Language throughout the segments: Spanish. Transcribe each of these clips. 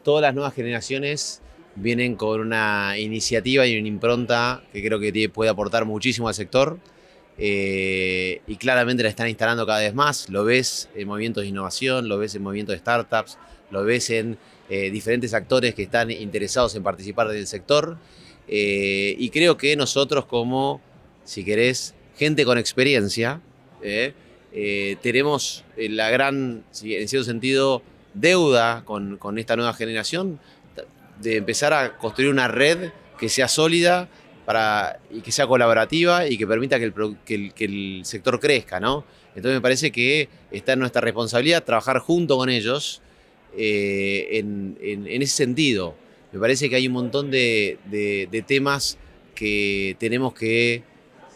todas las nuevas generaciones vienen con una iniciativa y una impronta que creo que puede aportar muchísimo al sector. Y claramente la están instalando cada vez más. Lo ves en movimientos de innovación, lo ves en movimientos de startups, lo ves en diferentes actores que están interesados en participar del sector. Y creo que nosotros como, si querés, gente con experiencia, tenemos la gran, en cierto sentido, deuda con esta nueva generación de empezar a construir una red que sea sólida y que sea colaborativa y que permita que el sector crezca, ¿no? Entonces me parece que está en nuestra responsabilidad trabajar junto con ellos en ese sentido. Me parece que hay un montón de temas que tenemos que,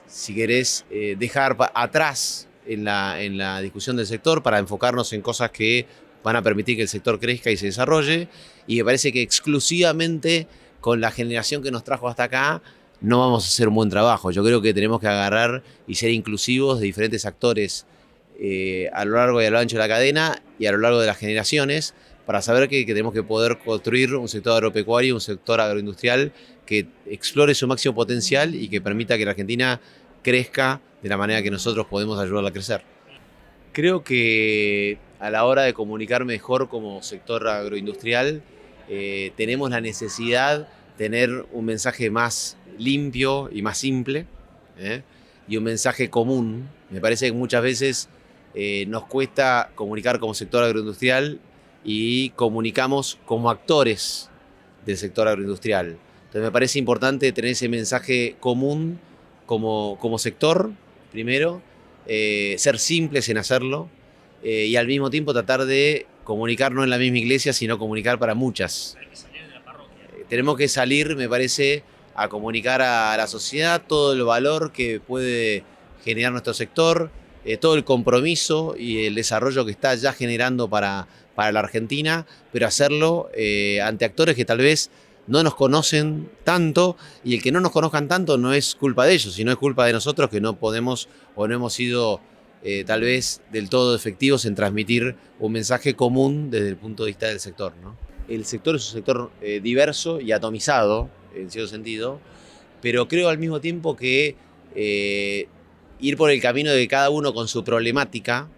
si querés, dejar atrás en la discusión del sector para enfocarnos en cosas que van a permitir que el sector crezca y se desarrolle. Y me parece que exclusivamente con la generación que nos trajo hasta acá no vamos a hacer un buen trabajo. Yo creo que tenemos que agarrar y ser inclusivos de diferentes actores a lo largo y a lo ancho de la cadena y a lo largo de las generaciones para saber que tenemos que poder construir un sector agropecuario, un sector agroindustrial que explore su máximo potencial y que permita que la Argentina crezca de la manera que nosotros podemos ayudarla a crecer. Creo que a la hora de comunicar mejor como sector agroindustrial, tenemos la necesidad de tener un mensaje más limpio y más simple, y un mensaje común. Me parece que muchas veces nos cuesta comunicar como sector agroindustrial y comunicamos como actores del sector agroindustrial. Entonces me parece importante tener ese mensaje común como sector, primero, ser simples en hacerlo y al mismo tiempo tratar de comunicar no en la misma iglesia, sino comunicar para muchas. Hay que salir de la parroquia. Tenemos que salir, me parece, a comunicar a la sociedad todo el valor que puede generar nuestro sector, todo el compromiso y el desarrollo que está ya generando para la Argentina, pero hacerlo ante actores que tal vez no nos conocen tanto, y el que no nos conozcan tanto no es culpa de ellos, sino es culpa de nosotros que no podemos o no hemos sido tal vez del todo efectivos en transmitir un mensaje común desde el punto de vista del sector, ¿no? El sector es un sector diverso y atomizado, en cierto sentido, pero creo al mismo tiempo que ir por el camino de cada uno con su problemática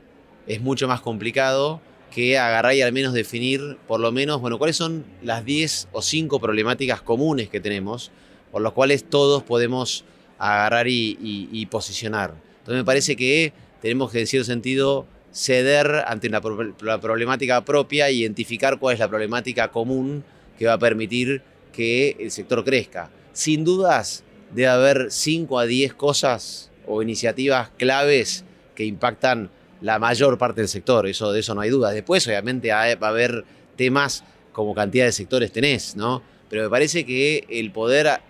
es mucho más complicado que agarrar y al menos definir, por lo menos, bueno, cuáles son las 10 o 5 problemáticas comunes que tenemos, por las cuales todos podemos agarrar y posicionar. Entonces me parece que tenemos que, en cierto sentido, ceder ante la problemática propia e identificar cuál es la problemática común que va a permitir que el sector crezca. Sin dudas, debe haber 5 a 10 cosas o iniciativas claves que impactan la mayor parte del sector, de eso no hay duda. Después, obviamente, va a haber temas como cantidad de sectores tenés, ¿no? Pero me parece que el poder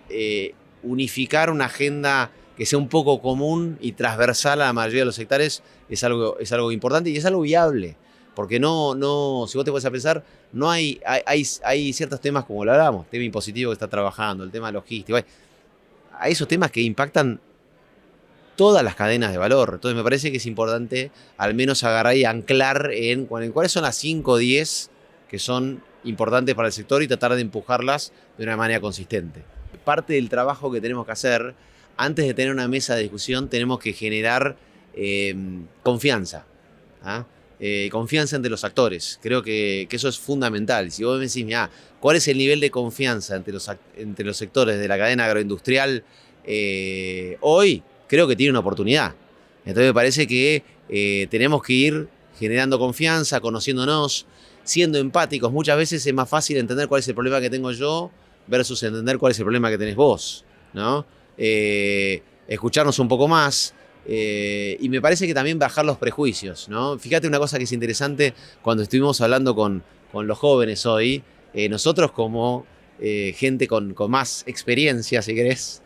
unificar una agenda que sea un poco común y transversal a la mayoría de los sectores es algo importante y es algo viable. Porque si vos te pones a pensar, no hay ciertos temas como lo hablábamos, el tema impositivo que está trabajando, el tema logístico, hay esos temas que impactan todas las cadenas de valor. Entonces me parece que es importante al menos agarrar y anclar en cuáles son las 5 o 10 que son importantes para el sector y tratar de empujarlas de una manera consistente. Parte del trabajo que tenemos que hacer, antes de tener una mesa de discusión, tenemos que generar confianza. Confianza entre los actores. Creo que eso es fundamental. Si vos me decís, mirá, ¿cuál es el nivel de confianza entre los sectores de la cadena agroindustrial hoy? Creo que tiene una oportunidad. Entonces me parece que tenemos que ir generando confianza, conociéndonos, siendo empáticos. Muchas veces es más fácil entender cuál es el problema que tengo yo versus entender cuál es el problema que tenés vos, ¿no? Escucharnos un poco más y me parece que también bajar los prejuicios, ¿no? Fíjate una cosa que es interesante cuando estuvimos hablando con los jóvenes hoy, nosotros como gente con más experiencia, si querés,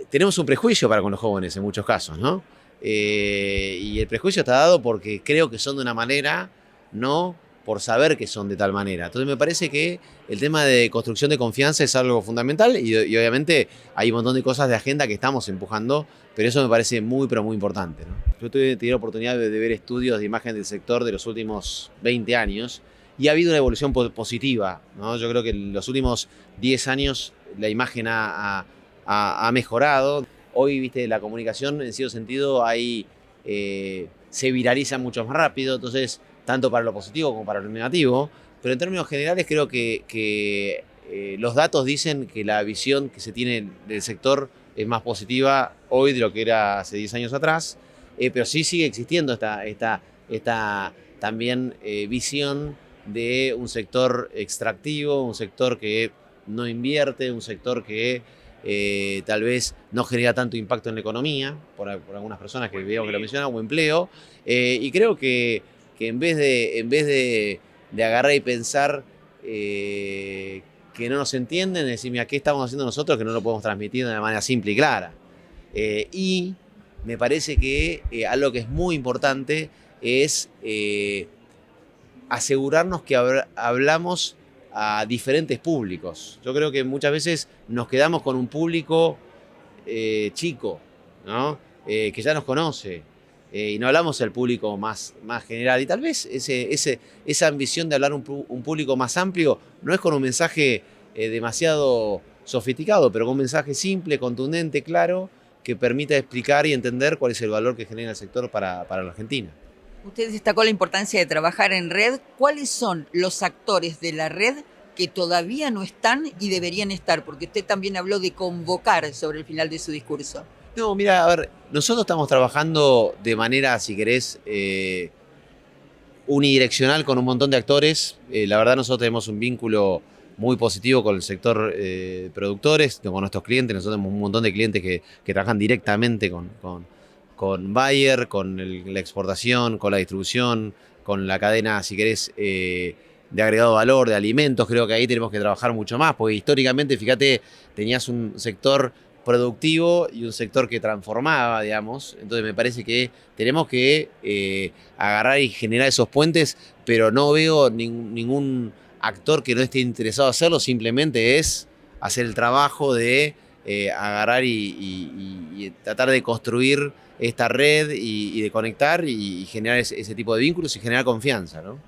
tenemos un prejuicio para con los jóvenes en muchos casos, ¿no? Y el prejuicio está dado porque creo que son de una manera, no por saber que son de tal manera. Entonces me parece que el tema de construcción de confianza es algo fundamental y obviamente hay un montón de cosas de agenda que estamos empujando, pero eso me parece muy, pero muy importante, ¿no? Yo tuve la oportunidad de ver estudios de imagen del sector de los últimos 20 años y ha habido una evolución positiva, ¿no? Yo creo que en los últimos 10 años la imagen ha mejorado. Hoy, viste, la comunicación en cierto sentido se viraliza mucho más rápido, entonces, tanto para lo positivo como para lo negativo. Pero en términos generales creo que los datos dicen que la visión que se tiene del sector es más positiva hoy de lo que era hace 10 años atrás, pero sí sigue existiendo esta también visión de un sector extractivo, un sector que no invierte, un sector que tal vez no genera tanto impacto en la economía, por algunas personas que veo que lo mencionan, o empleo, y creo que en vez de agarrar y pensar que no nos entienden, decir, mira, ¿qué estamos haciendo nosotros que no lo podemos transmitir de una manera simple y clara? Y me parece que algo que es muy importante es asegurarnos que hablamos a diferentes públicos. Yo creo que muchas veces nos quedamos con un público chico, ¿no? Que ya nos conoce, y no hablamos al público más general. Y tal vez esa ambición de hablar un público más amplio no es con un mensaje demasiado sofisticado, pero con un mensaje simple, contundente, claro, que permita explicar y entender cuál es el valor que genera el sector para la Argentina. Usted destacó la importancia de trabajar en red. ¿Cuáles son los actores de la red que todavía no están y deberían estar? Porque usted también habló de convocar sobre el final de su discurso. No, mira, a ver, nosotros estamos trabajando de manera, si querés, unidireccional con un montón de actores. La verdad, nosotros tenemos un vínculo muy positivo con el sector productores, con nuestros clientes. Nosotros tenemos un montón de clientes que trabajan directamente con Bayer, con la exportación, con la distribución, con la cadena, si querés, de agregado valor, de alimentos. Creo que ahí tenemos que trabajar mucho más, porque históricamente, fíjate, tenías un sector productivo y un sector que transformaba, digamos. Entonces me parece que tenemos que agarrar y generar esos puentes, pero no veo ningún actor que no esté interesado en hacerlo, simplemente es hacer el trabajo de agarrar y tratar de construir esta red y de conectar y generar ese tipo de vínculos y generar confianza, ¿no?